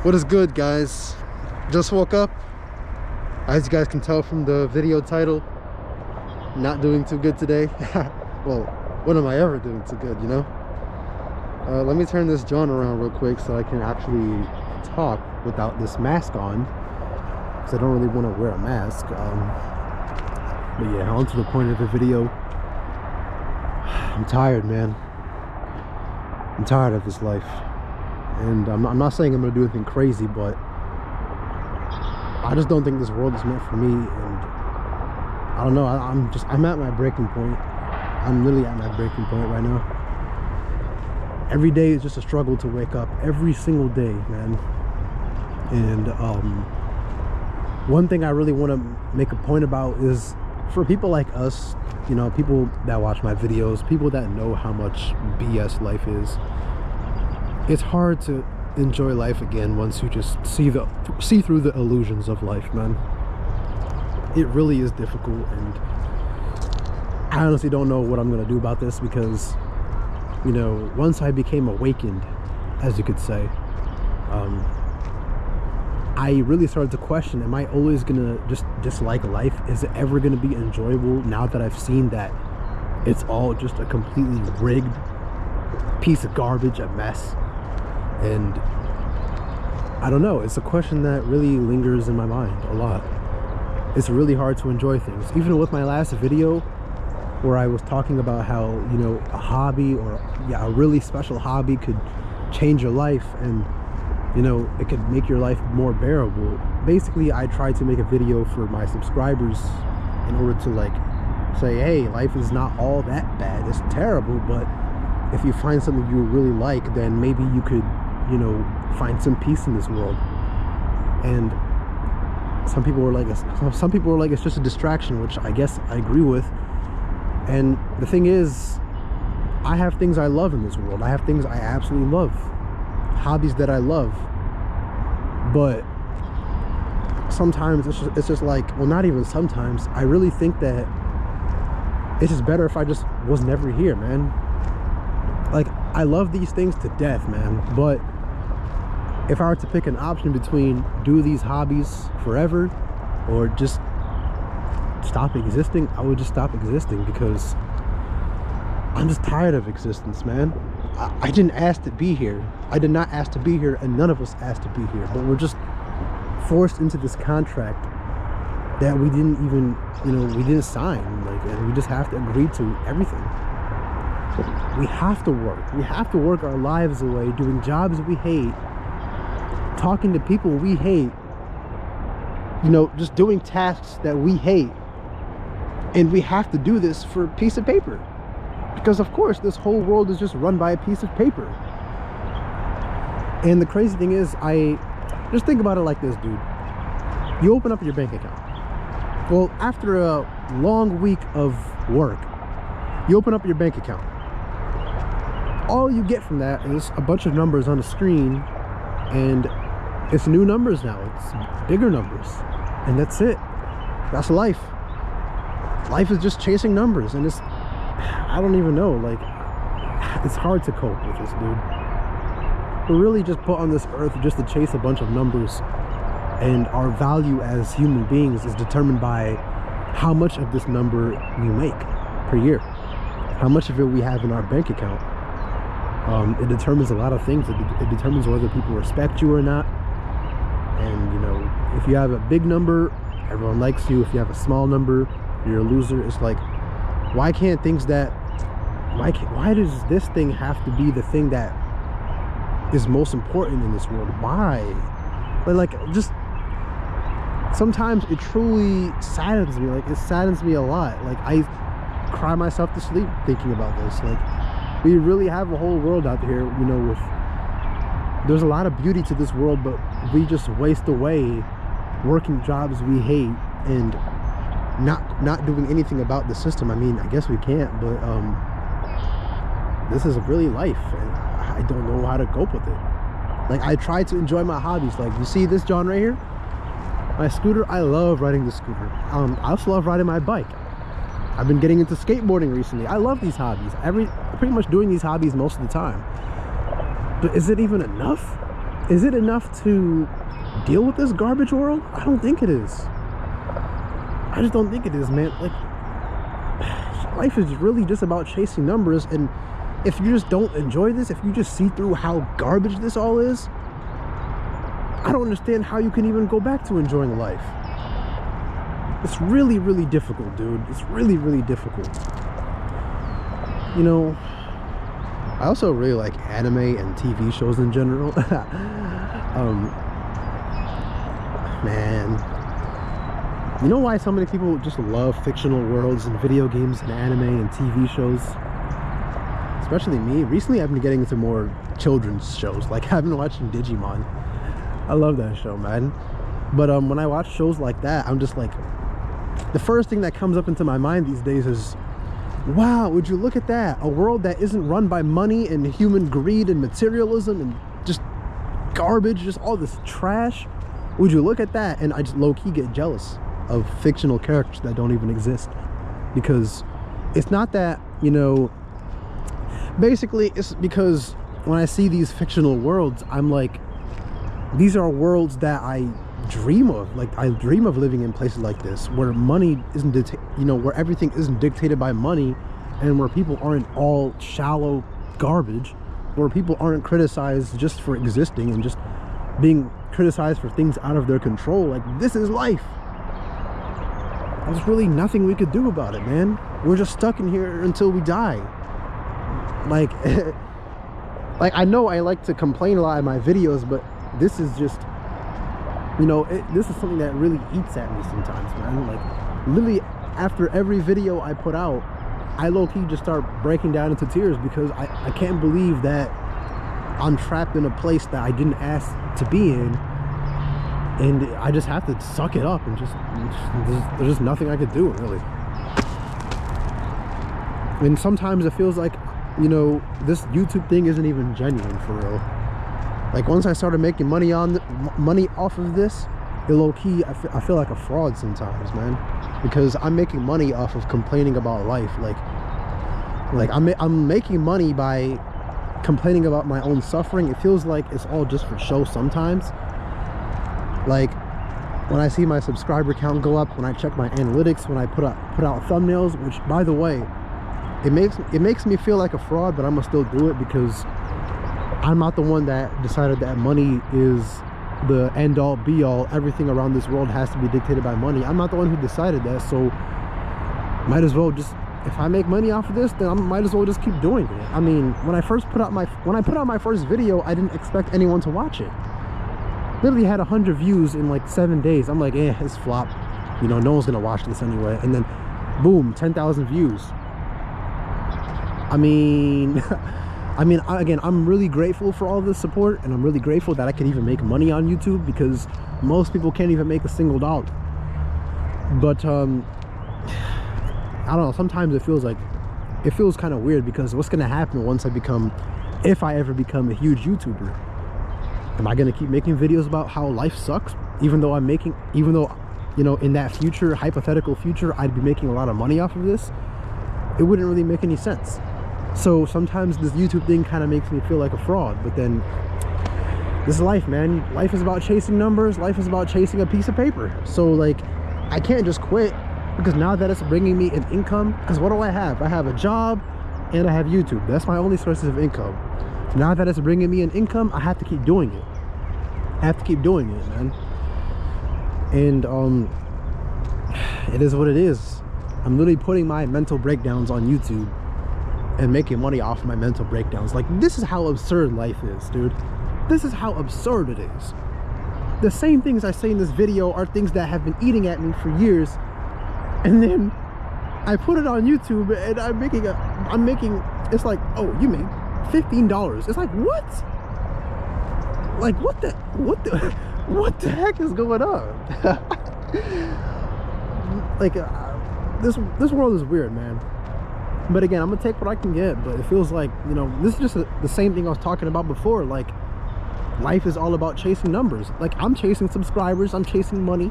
What is good, guys? Just woke up. As you guys can tell from the video title, not doing too good today. Well, when am I ever doing too good, you know? Let me turn this John around real quick so I can actually talk without this mask on, because I don't really want to wear a mask. But yeah, on to the point of the video. I'm tired, man. I'm tired of this life. And I'm not saying I'm gonna do anything crazy, but I just don't think this world is meant for me. And I don't know, I'm at my breaking point. I'm literally at my breaking point right now. Every day is just a struggle to wake up, every single day, man. And one thing I really want to make a point about is for people like us, you know, people that watch my videos, people that know how much BS life is. It's hard to enjoy life again once you just see through the illusions of life, man. It really is difficult, and I honestly don't know what I'm gonna do about this, because, you know, once I became awakened, as you could say, I really started to question, am I always gonna just dislike life? Is it ever gonna be enjoyable now that I've seen that it's all just a completely rigged piece of garbage, a mess? And I don't know, it's a question that really lingers in my mind a lot. It's really hard to enjoy things. Even with my last video where I was talking about how, you know, a hobby, or a really special hobby could change your life, and, you know, it could make your life more bearable. Basically, I tried to make a video for my subscribers in order to, like, say, hey, life is not all that bad. It's terrible, but if you find something you really like, then maybe you could, you know, find some peace in this world. And some people were like, it's just a distraction, which I guess I agree with. And the thing is, I have things I love in this world. I have things I absolutely love, hobbies that I love. But sometimes it's just like, well, not even sometimes, I really think that it's just better if I just was never here, man. Like, I love these things to death, man, but if I were to pick an option between do these hobbies forever or just stop existing, I would just stop existing, because I'm just tired of existence, man. I didn't ask to be here. I did not ask to be here, and none of us asked to be here, but we're just forced into this contract that we didn't even, you know, we didn't sign, like, and we just have to agree to everything. We have to work. We have to work our lives away, doing jobs we hate, talking to people we hate, you know, just doing tasks that we hate. And we have to do this for a piece of paper, because of course this whole world is just run by a piece of paper. And the crazy thing is, I just think about it like this, dude. You open up your bank account. Well, after a long week of work, you open up your bank account. All you get from that is a bunch of numbers on the screen, and it's new numbers now. It's bigger numbers, and that's it. That's life. Life is just chasing numbers, and I don't even know, like, it's hard to cope with this, dude. We're really just put on this earth just to chase a bunch of numbers, and our value as human beings is determined by how much of this number we make per year, how much of it we have in our bank account. It determines a lot of things. It determines whether people respect you or not. And, you know, if you have a big number, everyone likes you. If you have a small number, you're a loser. It's like, why does this thing have to be the thing that is most important in this world? Why? Like, just sometimes it truly saddens me. Like, it saddens me a lot. Like, I cry myself to sleep thinking about this. Like, we really have a whole world out here, you know, there's a lot of beauty to this world, but we just waste away working jobs we hate and not doing anything about the system. I mean, I guess we can't, but this is really life, and I don't know how to cope with it. Like, I try to enjoy my hobbies. Like, you see this John right here, my scooter. I love riding the scooter. I also love riding my bike. I've been getting into skateboarding recently. I love these hobbies. Pretty much doing these hobbies most of the time. But is it even enough? is it enough to deal with this garbage world? I don't think it is. I just don't think it is, man. Like, life is really just about chasing numbers, and if you just don't enjoy this, if you just see through how garbage this all is, I don't understand how you can even go back to enjoying life. It's really, really difficult, dude. It's really, really difficult. You know, I also really like anime and TV shows in general. Man, you know why so many people just love fictional worlds and video games and anime and TV shows? Especially me. Recently I've been getting into more children's shows. Like, I've been watching Digimon. I love that show, man. But when I watch shows like that, I'm just like, the first thing that comes up into my mind these days is, wow, would you look at that? A world that isn't run by money and human greed and materialism and just garbage, just all this trash. Would you look at that? And I just low-key get jealous of fictional characters that don't even exist. Because it's not that, you know, basically it's because when I see these fictional worlds, I'm like, these are worlds that I dream of. Like, I dream of living in places like this where money isn't, you know, where everything isn't dictated by money, and where people aren't all shallow garbage, where people aren't criticized just for existing and just being criticized for things out of their control. Like, this is life. There's really nothing we could do about it, man. We're just stuck in here until we die. Like, like, I know I like to complain a lot in my videos, but this is just, you know, this is something that really eats at me sometimes, man. Like, literally after every video I put out, I low-key just start breaking down into tears because I can't believe that I'm trapped in a place that I didn't ask to be in, and I just have to suck it up and just, there's just nothing I could do, really. And sometimes it feels like, you know, this YouTube thing isn't even genuine for real. Like, once I started making money off of this, it low-key, I feel like a fraud sometimes, man, because I'm making money off of complaining about life. Like I'm making money by complaining about my own suffering. It feels like it's all just for show sometimes. Like, when I see my subscriber count go up, when I check my analytics, when I put out thumbnails, which, by the way, it makes me feel like a fraud, but I'm gonna still do it because I'm not the one that decided that money is the end all be all. Everything around this world has to be dictated by money. I'm not the one who decided that, so might as well just, if I make money off of this, then I might as well just keep doing it. I mean, when I put out my first video, I didn't expect anyone to watch it. Literally had 100 views in like 7 days. I'm like, it's flop. You know, no one's gonna watch this anyway. And then, boom, 10,000 views. I mean, again, I'm really grateful for all this support, and I'm really grateful that I can even make money on YouTube, because most people can't even make a single dollar. But I don't know, sometimes it feels kind of weird, because what's gonna happen once if I ever become a huge YouTuber? Am I gonna keep making videos about how life sucks, even though you know, in that future, hypothetical future, I'd be making a lot of money off of this? It wouldn't really make any sense. So sometimes this YouTube thing kind of makes me feel like a fraud, but then this is life, man. Life is about chasing numbers. Life is about chasing a piece of paper. So, like, I can't just quit, because now that it's bringing me an income, because what do I have? I have a job and I have YouTube. That's my only sources of income. So now that it's bringing me an income, I have to keep doing it. I have to keep doing it, man. And it is what it is. I'm literally putting my mental breakdowns on YouTube and making money off of my mental breakdowns. Like, this is how absurd life is, dude. This is how absurd it is. The same things I say in this video are things that have been eating at me for years, and then I put it on YouTube and I'm making it's like, oh, you made $15. It's like, what? Like, what the heck is going on? Like, this world is weird, man. But again, I'm gonna take what I can get. But it feels like, you know, this is just the same thing I was talking about before. Like, life is all about chasing numbers. Like, I'm chasing subscribers, I'm chasing money,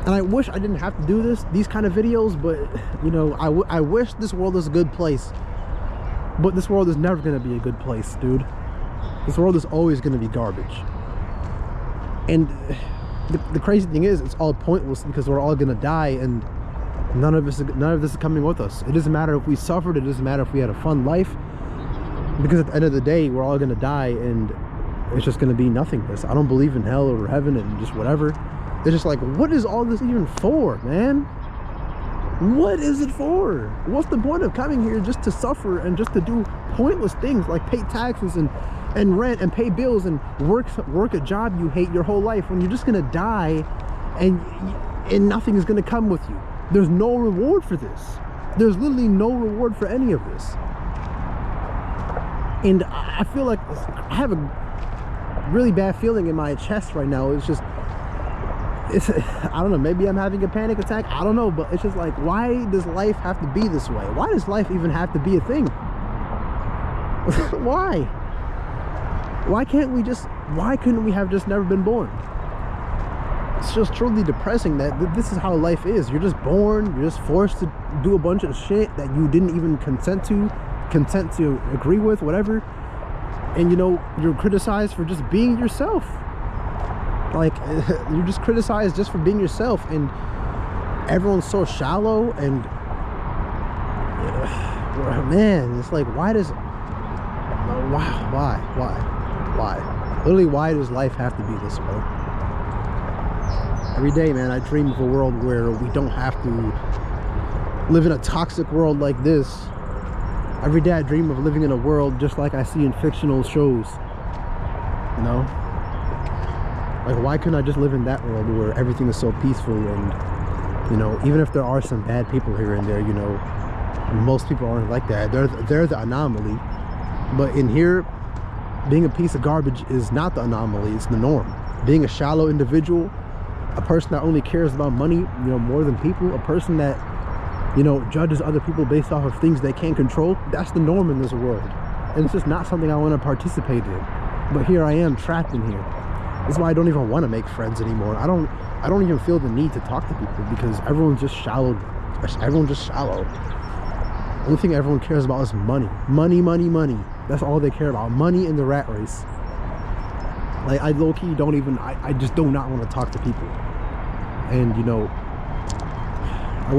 and I wish I didn't have to do these kind of videos. But, you know, I wish this world was a good place, but this world is never gonna be a good place, dude. This world is always going to be garbage. And the crazy thing is, it's all pointless because we're all going to die, and none of this is coming with us. It doesn't matter if we suffered. It doesn't matter if we had a fun life, because at the end of the day, we're all going to die, and it's just going to be nothingness. I don't believe in hell or heaven and just whatever. It's just like, what is all this even for, man? What is it for? What's the point of coming here just to suffer and just to do pointless things like pay taxes and rent and pay bills and work a job you hate your whole life, when you're just gonna die and nothing is gonna come with you? There's no reward for this. There's literally no reward for any of this. And I feel like I have a really bad feeling in my chest right now. I don't know, maybe I'm having a panic attack, I don't know, but it's just like, why does life have to be this way? Why does life even have to be a thing? Why couldn't we have just never been born? It's just truly depressing that this is how life is. You're just born, you're just forced to do a bunch of shit that you didn't even consent to agree with, whatever. And you know, you're criticized for just being yourself. Like, you're just criticized just for being yourself, and everyone's so shallow. And man, it's like, why literally, why does life have to be this way? Every day, man, I dream of a world where we don't have to live in a toxic world like this. Every day I dream of living in a world just like I see in fictional shows, you know? Like, why couldn't I just live in that world where everything is so peaceful? And, you know, even if there are some bad people here and there, you know, most people aren't like that. They're the anomaly. But in here, being a piece of garbage is not the anomaly, it's the norm. Being a shallow individual, a person that only cares about money, you know, more than people, a person that, you know, judges other people based off of things they can't control, that's the norm in this world. And it's just not something I want to participate in. But here I am, trapped in here. That's why I don't even want to make friends anymore. I don't even feel the need to talk to people, because everyone's just shallow. Everyone's just shallow. The only thing everyone cares about is money. Money, money, money. That's all they care about. Money and the rat race. Like, I low-key don't even, I just do not want to talk to people. And, you know, I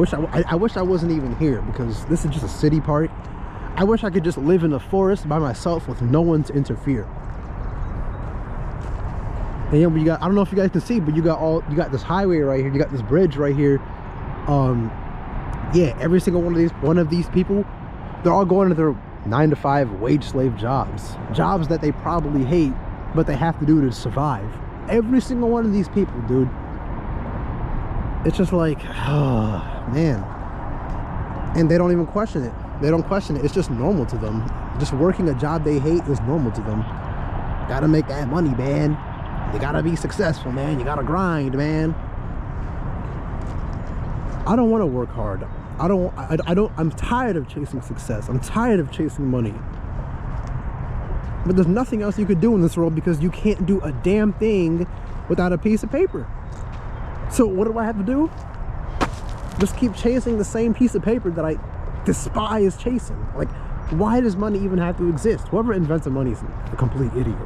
wish I wasn't even here, because this is just a city park. I wish I could just live in the forest by myself with no one to interfere. And yeah, but you got, I don't know if you guys can see, but you got this highway right here, you got this bridge right here. Yeah, every single one of these people, they're all going to their 9-to-5 wage slave jobs that they probably hate, but they have to do to survive. Every single one of these people, dude. It's just like, oh man. And they don't even question it. They don't question it. It's just normal to them. Just working a job they hate is normal to them. Gotta make that money, man. You gotta be successful, man. You gotta grind, man. I don't want to work hard. I'm tired of chasing success. I'm tired of chasing money. But there's nothing else you could do in this world, because you can't do a damn thing without a piece of paper. So what do I have to do? Just keep chasing the same piece of paper that I despise chasing. Like, why does money even have to exist? Whoever invented money is a complete idiot.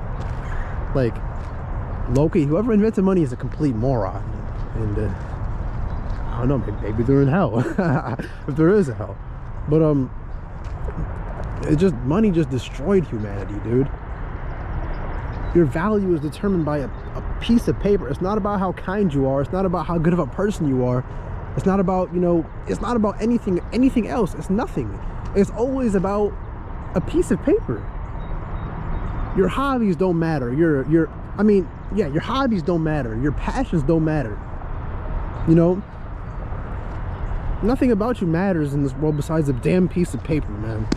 Like, low-key, whoever invented money is a complete moron. And I don't know, maybe they're in hell. If there is a hell. But money just destroyed humanity, dude. Your value is determined by a piece of paper. It's not about how kind you are. It's not about how good of a person you are. It's not about, you know, it's not about anything else. It's nothing. It's always about a piece of paper. Your hobbies don't matter. Your hobbies don't matter. Your passions don't matter. You know? Nothing about you matters in this world besides a damn piece of paper, man.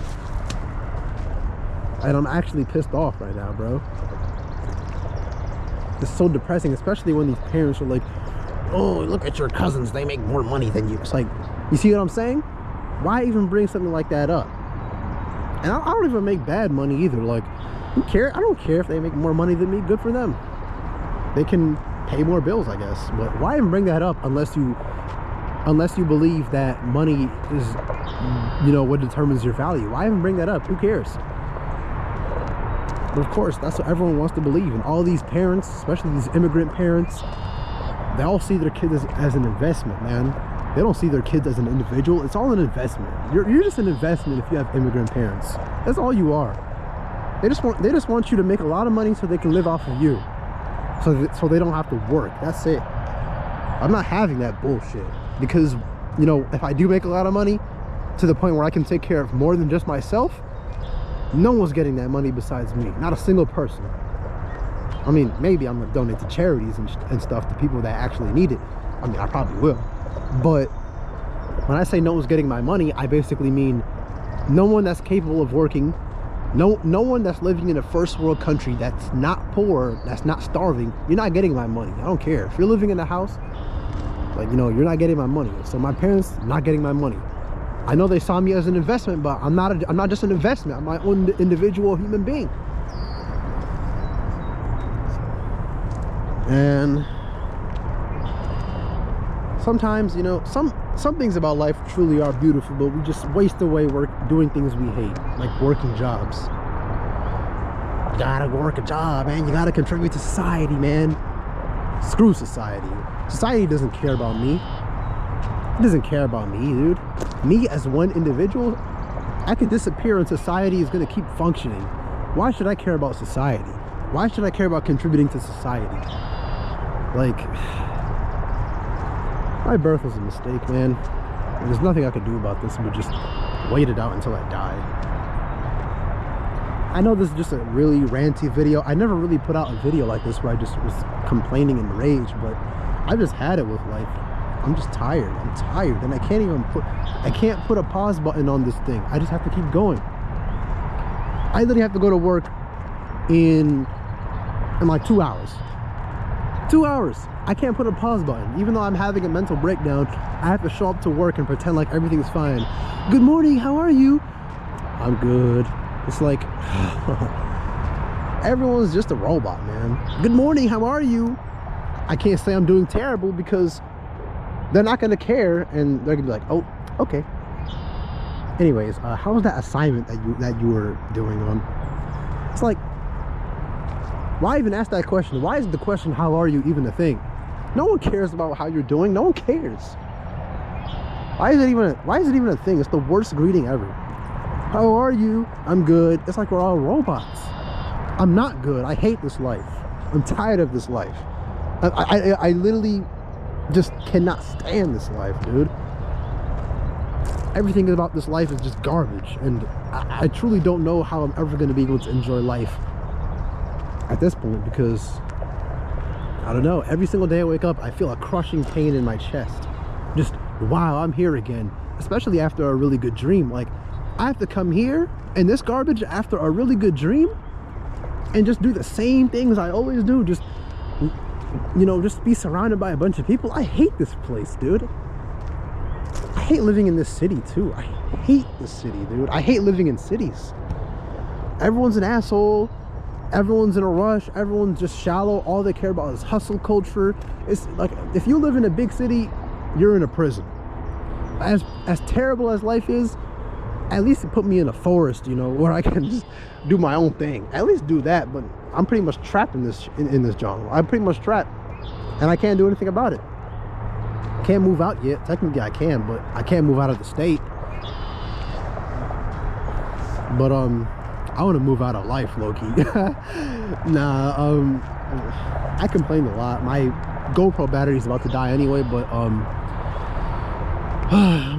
And I'm actually pissed off right now, bro. It's so depressing, especially when these parents are like, oh, look at your cousins, they make more money than you. It's like, you see what I'm saying? Why even bring something like that up? And I don't even make bad money either. Like, who cares? I don't care if they make more money than me. Good for them. They can pay more bills, I guess. But why even bring that up unless you believe that money is, you know, what determines your value? Why even bring that up? Who cares? But of course, that's what everyone wants to believe. And all these parents, especially these immigrant parents, they all see their kids as an investment, man. They don't see their kids as an individual. It's all an investment. You're just an investment if you have immigrant parents. That's all you are. They just want you to make a lot of money so they can live off of you. So they don't have to work. That's it. I'm not having that bullshit. Because, you know, if I do make a lot of money to the point where I can take care of more than just myself, no one's getting that money besides me. Not a single person. I mean, maybe I'm gonna donate to charities and stuff to people that actually need it. I mean, I probably will. But when I say no one's getting my money, I basically mean no one that's capable of working, no one that's living in a first world country that's not poor, that's not starving. You're not getting my money. I don't care. If you're living in a house, like, you know, you're not getting my money. So my parents not getting my money. I know they saw me as an investment, but I'm not just an investment. I'm my own individual human being. And sometimes, you know, some things about life truly are beautiful, but we just waste away doing things we hate, like working jobs. You gotta work a job, man. You gotta contribute to society, man. Screw society. Society doesn't care about me. It doesn't care about me, dude. Me as one individual, I could disappear and society is gonna keep functioning. Why should I care about society? Why should I care about contributing to society? Like, my birth was a mistake, man. There's nothing I could do about this but just wait it out until I die. I know this is just a really ranty video. I never really put out a video like this where I just was complaining in rage, but I just had it with life. I'm just tired. I'm tired, and I can't put a pause button on this thing. I just have to keep going. I literally have to go to work in like 2 hours. 2 hours. I can't put a pause button. Even though I'm having a mental breakdown, I have to show up to work and pretend like everything's fine. Good morning, how are you? I'm good. It's like everyone's just a robot, man. Good morning, how are you? I can't say I'm doing terrible because they're not gonna care, and they're gonna be like, oh, okay. Anyways, how was that assignment that you were doing on? It's like, why even ask that question? Why is the question, how are you, even a thing? No one cares about how you're doing. No one cares. Why is it even a thing? It's the worst greeting ever. How are you? I'm good. It's like we're all robots. I'm not good. I hate this life. I'm tired of this life. I literally just cannot stand this life, dude. Everything about this life is just garbage, and I truly don't know how I'm ever going to be able to enjoy life at this point, because I don't know, every single day I wake up I feel a crushing pain in my chest. Just, wow, I'm here again. Especially after a really good dream. Like, I have to come here in this garbage after a really good dream and just do the same things I always do. Just, you know, just be surrounded by a bunch of people. I hate this place, dude. I hate living in this city too. I hate this city, dude. I hate living in cities. Everyone's an asshole. Everyone's in a rush. Everyone's just shallow. All they care about is hustle culture. It's like, if you live in a big city, you're in a prison. As terrible as life is, at least it put me in a forest, you know, where I can just do my own thing. At least do that. But I'm pretty much trapped in this jungle. I'm pretty much trapped, and I can't do anything about it. Can't move out yet. Technically I can, but I can't move out of the state. But I want to move out of life, low-key. Nah, I complained a lot. My GoPro battery is about to die anyway, but I'm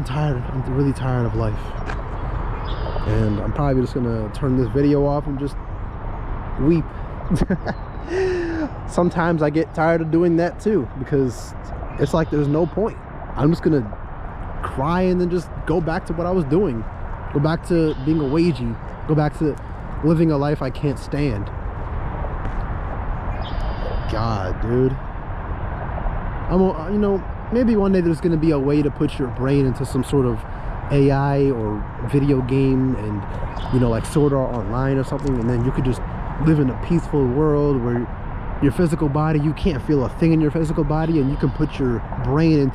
tired. I'm really tired of life. And I'm probably just gonna turn this video off and just weep. Sometimes I get tired of doing that too, because it's like there's no point. I'm just gonna cry and then just go back to what I was doing. Go back to being a wagey. Go back to living a life I can't stand. God, dude. You know, maybe one day there's gonna be a way to put your brain into some sort of AI or video game, and, you know, like Sword Art Online or something, and then you could just live in a peaceful world where your physical body, you can't feel a thing in your physical body, and you can put your brain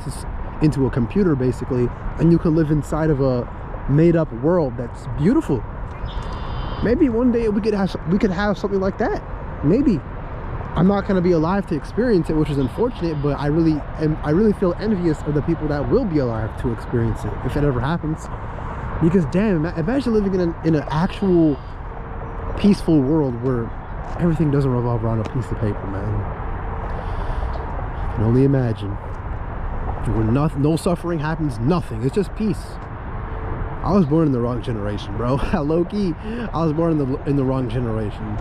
into a computer basically, and you can live inside of a made-up world that's beautiful. Maybe one day we could have something like that. Maybe. I'm not going to be alive to experience it, which is unfortunate, but I really feel envious of the people that will be alive to experience it if it ever happens. Because damn, imagine living in an actual peaceful world where everything doesn't revolve around a piece of paper, man. I can only imagine. Where no suffering happens, nothing. It's just peace. I was born in the wrong generation, bro. Low-key, I was born in the wrong generation.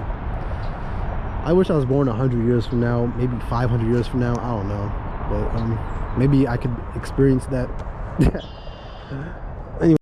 I wish I was born 100 years from now, maybe 500 years from now. I don't know, but maybe I could experience that.